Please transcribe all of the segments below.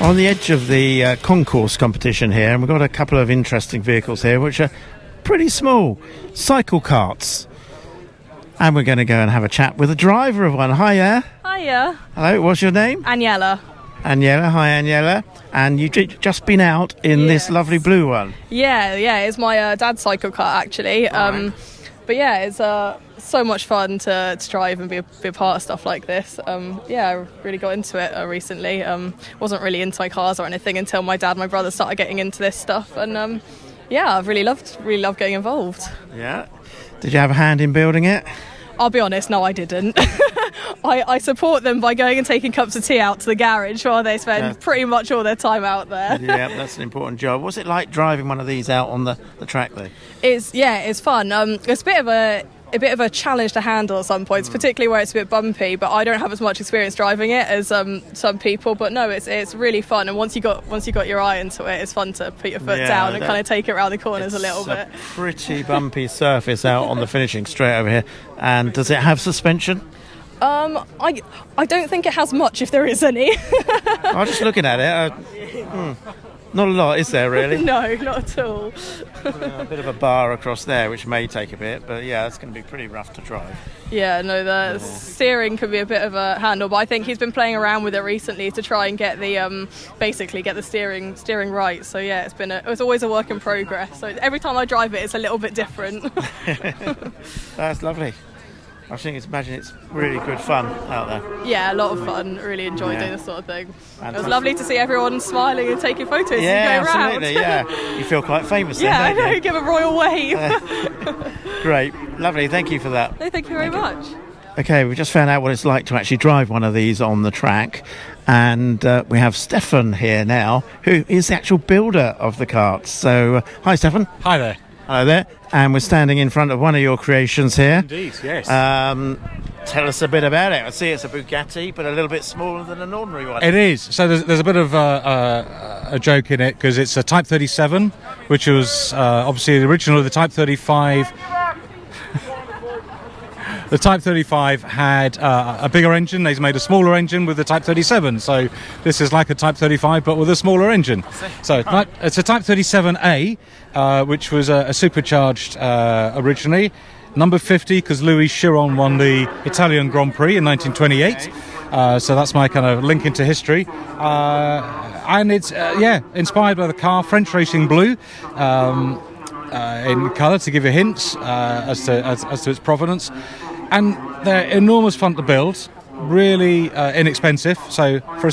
on the edge of the concourse competition here, and we've got a couple of interesting vehicles here which are pretty small, CycleKarts. And we're going to go and have a chat with the driver of one. Hiya. Hiya. Hello, what's your name? Aniela. Aniela, hi Aniela. And you've just been out in this lovely blue one. Yeah, it's my dad's cycle car actually. Right. But yeah, it's so much fun to drive and be a part of stuff like this. I really got into it recently. Wasn't really into my cars or anything until my dad and my brother started getting into this stuff. And I've really loved getting involved. Yeah. Did you have a hand in building it? I'll be honest, no, I didn't. I support them by going and taking cups of tea out to the garage while they spend pretty much all their time out there. Yeah, that's an important job. What's it like driving one of these out on the track though? It's fun. It's a bit of a challenge to handle at some points, particularly where it's a bit bumpy, but I don't have as much experience driving it as some people. But no, it's really fun, and once you got your eye into it, it's fun to put your foot down and kind of take it around the corners a little bit. It's a pretty bumpy surface out on the finishing straight over here. And does it have suspension? I don't think it has much, if there is any. I'm just looking at it. Not a lot, is there, really? No, not at all. A bit of a bar across there, which may take a bit, but yeah, it's going to be pretty rough to drive. Yeah, no, the steering could be a bit of a handle, but I think he's been playing around with it recently to try and get the basically get the steering right. So yeah, it's always a work in progress. So every time I drive it, it's a little bit different. That's lovely. I imagine it's really good fun out there. Yeah, a lot of fun. Really enjoy doing this sort of thing. Fantastic. It was lovely to see everyone smiling and taking photos as you go around. Absolutely, yeah. You feel quite famous then, don't you? I know, give a royal wave. Great, lovely, thank you for that. No, thank you very much. Okay, we just found out what it's like to actually drive one of these on the track, and we have Stefan here now, who is the actual builder of the carts. So, hi Stefan. Hi there. Hello there. And we're standing in front of one of your creations here. Indeed, yes. Tell us a bit about it. I see it's a Bugatti, but a little bit smaller than an ordinary one. It is. So there's a bit of a joke in it, because it's a Type 37, which was obviously the original of the Type 35. The Type 35 had a bigger engine. They've made a smaller engine with the Type 37. So this is like a Type 35, but with a smaller engine. So it's a Type 37A, which was a supercharged originally. Number 50, because Louis Chiron won the Italian Grand Prix in 1928. So that's my kind of link into history. And it's, inspired by the car, French Racing Blue. In colour, to give you hints as to its provenance. And they're enormous fun to build, really inexpensive. So for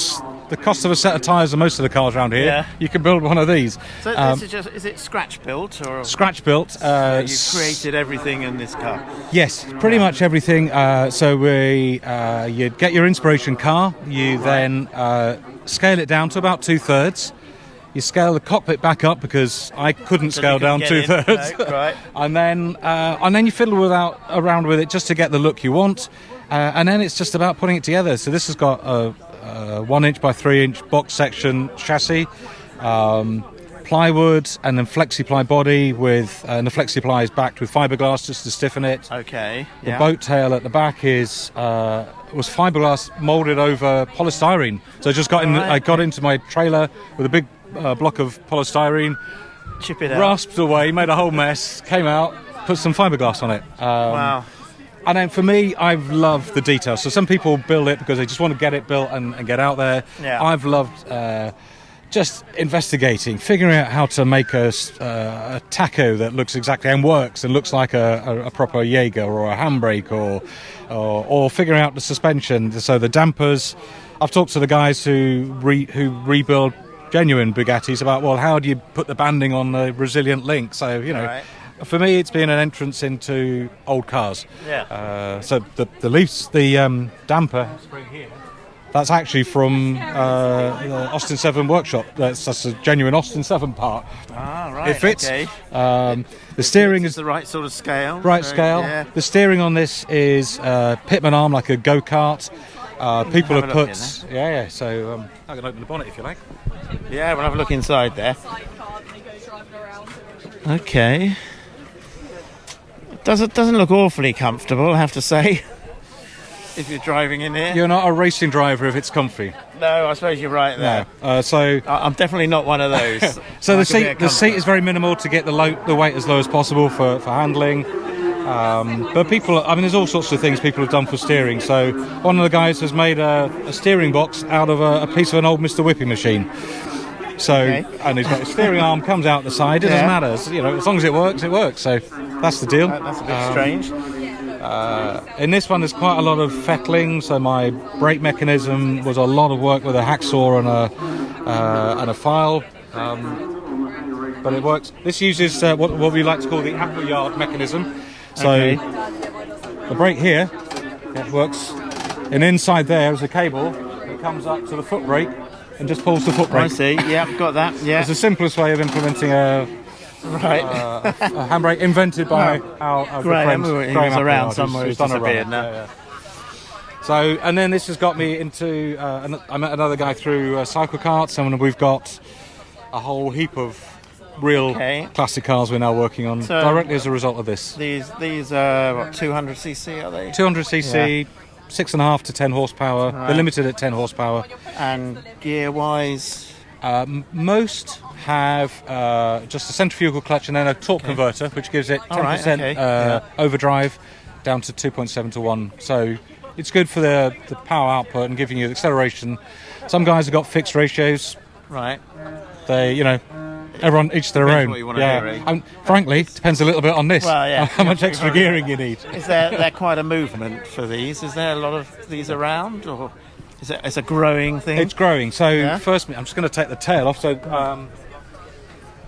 the cost of a set of tyres of most of the cars around here, you can build one of these. So is it scratch built or scratch built? So you've created everything in this car. Yes, pretty much everything. So you get your inspiration car. You then scale it down to about 2/3. You scale the cockpit back up, because I couldn't scale down 2/3. No, right. and then you fiddle around with it just to get the look you want, and then it's just about putting it together. So this has got a 1" by 3" box section chassis, plywood, and then flexi-ply body and the flexi-ply is backed with fiberglass just to stiffen it. Okay. The boat tail at the back was fiberglass molded over polystyrene. So I got into my trailer with a big block of polystyrene, chip it out, rasped away, made a whole mess, came out, put some fiberglass on it. Wow. And then for me, I've loved the details. So some people build it because they just want to get it built and get out there. Yeah. I've loved just investigating, figuring out how to make a tacho that looks exactly and works and looks like a proper Jaeger or a handbrake, or figuring out the suspension, so the dampers. I've talked to the guys who rebuild genuine Bugattis about, well, how do you put the banding on the resilient link? So, for me, it's been an entrance into old cars. Yeah. So the damper that's actually from the Austin 7 workshop. That's a genuine Austin 7 part. Ah, right. It fits. Okay. The steering is the right sort of scale. Right scale. Yeah. The steering on this is Pitman arm, like a go-kart. People have put... So I can open the bonnet if you like. Yeah, we'll have a look inside there. Okay. Doesn't look awfully comfortable, I have to say. if you're driving in here. You're not a racing driver if it's comfy. No, I suppose you're right there. No. I'm definitely not one of those. So the seat is very minimal to get the weight as low as possible for handling. But there's all sorts of things people have done for steering. So one of the guys has made a steering box out of a piece of an old Mr. Whippy machine. So, and he's got a steering arm, comes out the side, it doesn't matter. So, as long as it works, it works. So that's the deal. That's a bit strange. In this one, there's quite a lot of fettling. So my brake mechanism was a lot of work with a hacksaw and a file. But it works. This uses what we like to call the Appleyard mechanism. So the brake here, it works. And inside there is a cable that comes up to the foot brake and just pulls the foot brake. I see. Yeah, got that. Yeah. It's the simplest way of implementing a handbrake invented by our good friend Graham. He was around somewhere. He's disappeared now. Yeah. So, and then this has got me into. I met another guy through CycleKarts, and we've got a whole heap of real classic cars we're now working on directly as a result of this. These are what, 200cc, are they? 200cc. 6.5 to 10 horsepower. Right. They're limited at 10 horsepower. And gear-wise? Most have just a centrifugal clutch and then a torque converter, which gives it 10% overdrive down to 2.7 to 1. So it's good for the power output and giving you the acceleration. Some guys have got fixed ratios. Right. They, everyone each their Depends own. what you want to do, frankly, it depends a little bit on this. Well, yeah. How much extra gearing you need. Is there quite a movement for these? Is there a lot of these around, or is it a growing thing? It's growing. So first, I'm just going to take the tail off. So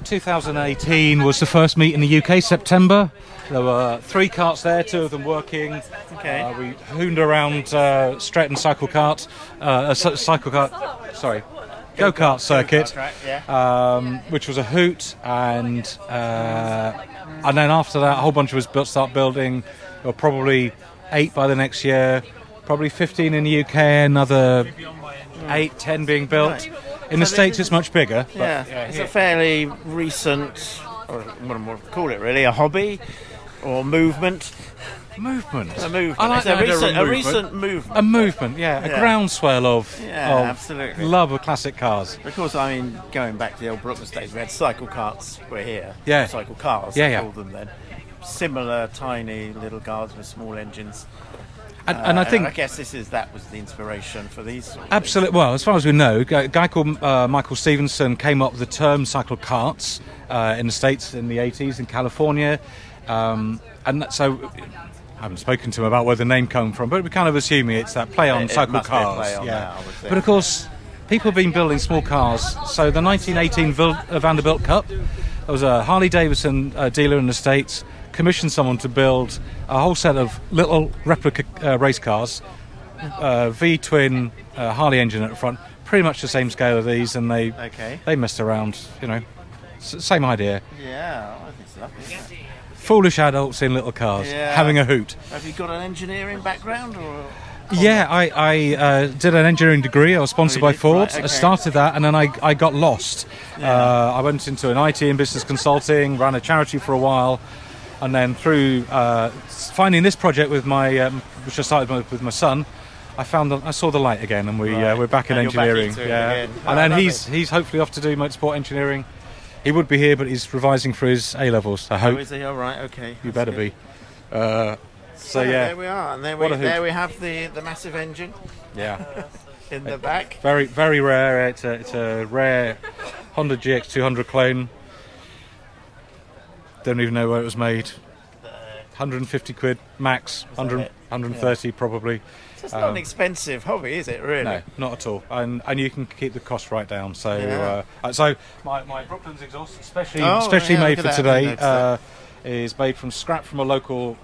2018 was the first meet in the UK, September. There were 3 carts there, 2 of them working. Okay. We hooned around Stretton go-kart circuit, which was a hoot, and then after that, a whole bunch of us start building. There were probably 8 by the next year, probably 15 in the UK, another 8, 10 being built. Right. In the States, it's much bigger. But, it's a fairly recent, or what do I call it really, a hobby or movement. A movement. I like a recent movement. A movement, a groundswell of absolutely. love of classic cars. Of course, going back to the old Brooklands days, we had CycleKarts were here. Yeah. CycleKarts, called them then. Similar tiny little cars with small engines. And I think I guess that was the inspiration for these. Absolutely. Well, as far as we know, a guy called Michael Stevenson came up with the term CycleKarts in the States in the 80s in California, and so I haven't spoken to him about where the name came from, but we're kind of assuming it's that play on cycle cars. But of course, people have been building small cars. So the 1918 Vanderbilt Cup, there was a Harley Davidson dealer in the States, commissioned someone to build a whole set of little replica race cars, V-twin Harley engine at the front, pretty much the same scale of these, and they messed around, same idea. Yeah, I think it's lovely. Foolish adults in little cars, having a hoot. Have you got an engineering background? I did an engineering degree. I was sponsored by Ford. Right, okay. I started that, and then I got lost. I went into an IT and business consulting, ran a charity for a while, and then through finding this project with which I started with my son, I saw the light again, and we're back in engineering. And then he's hopefully off to do motorsport engineering. He would be here, but he's revising for his A-levels, I hope. Oh, is he? All right, okay. You better be. So there we are, and there we have the massive engine. Yeah. In the back. Very, very rare. It's a rare Honda GX200 clone. Don't even know where it was made. 150 quid max, 130 probably. It's not an expensive hobby, is it, really? No, not at all. And you can keep the cost right down. So so my Brooklands exhaust, especially made for today, is made from scrap from a local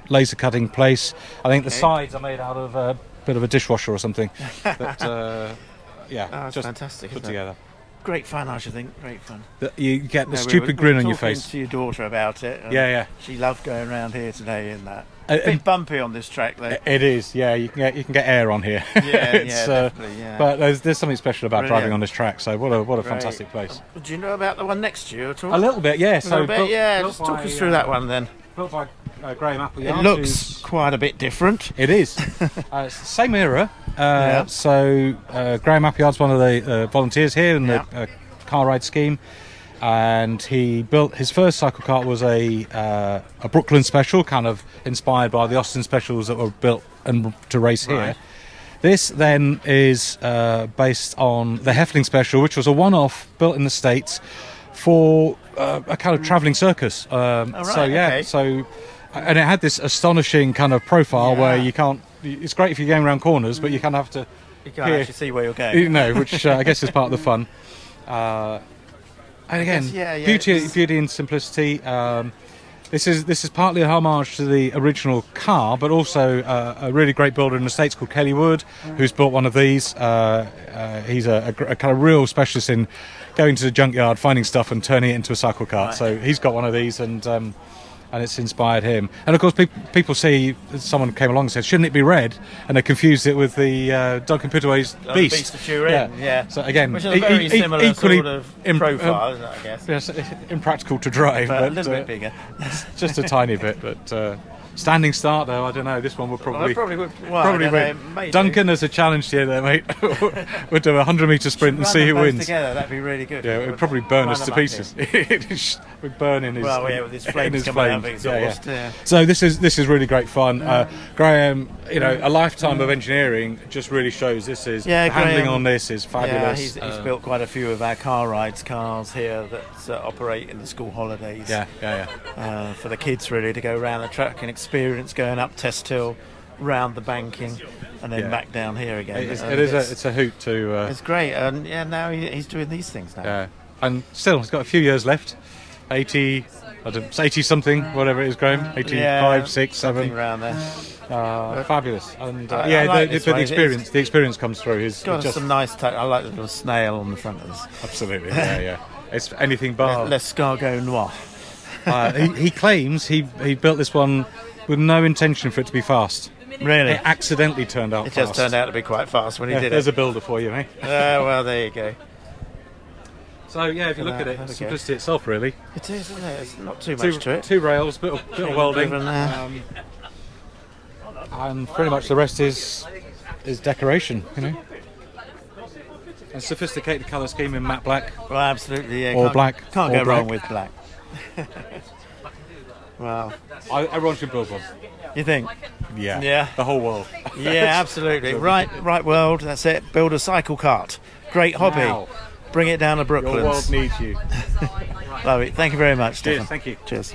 laser cutting place. I think the sides are made out of a bit of a dishwasher or something. But just fantastic. Put together. Great fun, I should think. Great fun. You get the stupid grin on your face. To your daughter about it. She loved going around here today in that. A bit bumpy on this track, though. It is, yeah. You can get air on here. Definitely. Yeah. But there's something special about driving on this track. So what a fantastic place. Do you know about the one next to you at all? A little bit, yeah. Let's talk us through that one then. Built by Graham Appleyard. It looks quite a bit different. It is. It's the same era. So Graham Appleyard's one of the volunteers here in the car ride scheme, and he built his first cycle kart was a Brooklands special, kind of inspired by the Austin specials that were built and to race here. Right. This then is based on the Heffling special, which was a one-off built in the States for a kind of travelling circus. And it had this astonishing kind of profile where you can't. It's great if you're going around corners, but you kind of have to. You can't actually see where you're going. Which I guess is part of the fun. And again, beauty and simplicity. This is partly a homage to the original car, but also a really great builder in the States called Kelly Wood, who's built one of these. He's a kind of real specialist in going to the junkyard, finding stuff and turning it into a cycle kart. Right. So he's got one of these, and it's inspired him. And of course, people see someone came along and said, "Shouldn't it be red?" And they confused it with the Duncan Pittaway's Beast. Beast of Turin, yeah. So again, which is a very similar equally sort of profile, isn't it, I guess? Yes, impractical to drive, but a little bit bigger. Just a tiny bit, but standing start though, I don't know. This one would probably Duncan as a challenge here, there, mate. We'll do a 100-metre sprint and see who wins. Together, that'd be really good. Yeah, it would probably burn us to pieces. We'd burn in his. With his flames coming out of exhaust. Yeah. So this is really great fun. Graham, a lifetime of engineering just really shows this is the handling on this is fabulous. Yeah, he's built quite a few of our cars here that operate in the school holidays. For the kids really to go around the track and experience going up Test Hill, round the banking, and then back down here again. It's a hoot to. It's great, and now he's doing these things now. Yeah, and still he's got a few years left. 80 something, whatever it is, Graham. 85, 6, 7. Around there. Fabulous, and the experience comes through. It's got some nice touch. I like the little snail on the front of this. Absolutely, yeah. It's anything but l'escargot noir. He claims he built this one with no intention for it to be fast. Really? It accidentally turned out fast. It just turned out to be quite fast when he did it. There's a builder for you, eh? Well, there you go. So, if you look at it, simplicity itself, really. It is, isn't it? It's not too much to it. 2 rails, bit of welding. And pretty much the rest is decoration, And sophisticated colour scheme in matte black. Well, absolutely, yeah. Or black. Can't go wrong with black. Wow. Everyone should build one. You think? Yeah. The whole world. Yeah, absolutely. Right world, that's it. Build a cycle kart. Great hobby. Wow. Bring it down to Brooklands. Your world needs you. Love it. Thank you very much, Stefan. Cheers, thank you. Cheers.